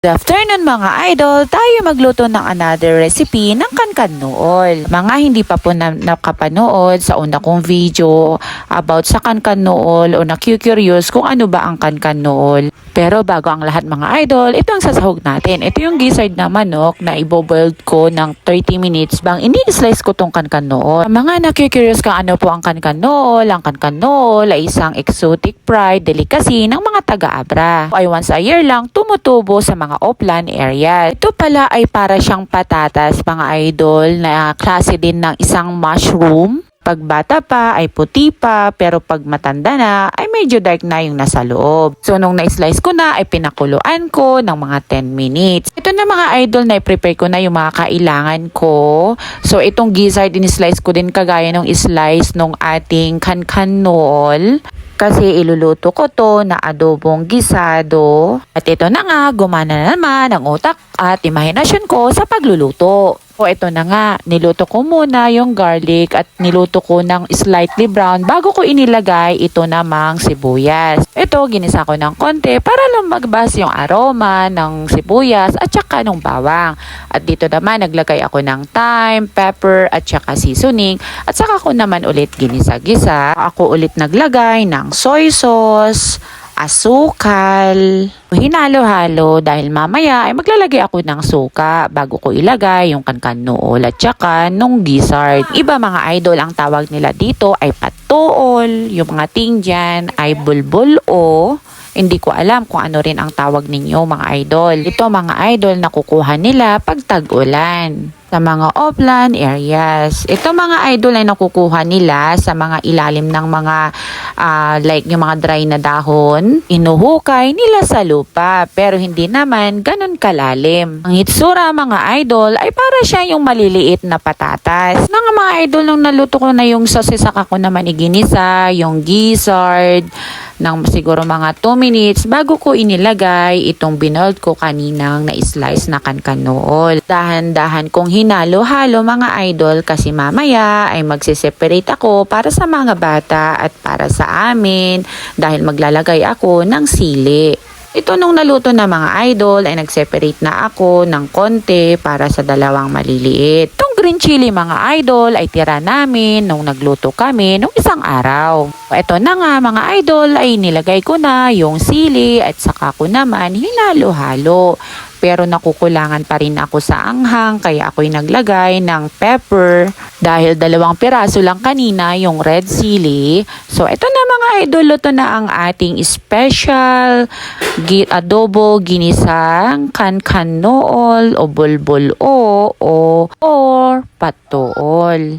Good afternoon mga idol, tayo magluto ng another recipe ng kankan nool. Mga hindi pa po nakapanood sa una kong video about sa kankan nool o na-curious kung ano ba ang kankan nool. Pero bago ang lahat mga idol, ito ang sasahog natin. Ito yung gizzard na manok na iboboiled ko ng 30 minutes bang ini-slice ko tong kankan nool. Mga na-curious kung ano po ang kankan nool ay isang exotic pride delicacy ng mga taga-Abra. Ay once a year lang tumutubo sa mga upland area. Ito pala ay para siyang patatas mga idol na klase din ng isang mushroom. Pag bata pa ay puti pa pero pag matanda na ay medyo dark na yung nasa loob. So nung na-slice ko na ay pinakuluan ko ng mga 10 minutes. Ito na mga idol na i-prepare ko na yung mga kailangan ko. So itong gizzard in-slice ko din kagaya ng slice nung ating kankan nool. Kasi iluluto ko to na adobong gisado. At ito na nga, gumana na naman ang utak at imahinasyon ko sa pagluluto. O ito na nga, niluto ko muna yung garlic at niluto ko ng slightly brown bago ko inilagay ito namang sibuyas. Ito, ginisa ko ng konti para lumagbas yung aroma ng sibuyas at saka ng bawang. At dito naman, naglagay ako ng thyme, pepper at saka seasoning. At saka ko naman ulit ginisa-gisa. Ako ulit naglagay ng soy sauce, asukal. Hinalo-halo dahil mamaya ay maglalagay ako ng suka bago ko ilagay yung kankan nool at saka nung gizzard. Iba mga idol ang tawag nila dito ay patool, yung mga ting dyan ay bulbul o. Hindi ko alam kung ano rin ang tawag ninyo mga idol. Ito mga idol nakukuha nila pag tag-ulan sa mga upland areas. Ito mga idol ay nakukuha nila sa mga ilalim ng mga like yung mga dry na dahon. Inuhukay nila sa lupa pero hindi naman ganun kalalim. Ang itsura mga idol ay para siya yung maliliit na patatas. Nang mga idol nung naluto ko na yung sauce saka ko naman iginisa, yung gizzard ng siguro mga 2 minutes bago ko inilagay itong binold ko kaninang na-slice na kankan nool. Dahan-dahan kong hinalo-halo mga idol kasi mamaya ay magsiseparate ako para sa mga bata at para sa amin dahil maglalagay ako ng sili. Ito nung naluto na mga idol ay nag-separate na ako ng konti para sa dalawang maliliit. Itong green chili mga idol ay tira namin nung nagluto kami nung isang araw. Ito na nga mga idol ay nilagay ko na yung sili at saka ko naman hinalo-halo. Pero nakukulangan pa rin ako sa anghang kaya ako'y naglagay ng pepper dahil 2 piraso lang kanina yung red chili. So ito na mga idol, luto na ang ating special adobo ginisang kankan nool o bulbul o or patool.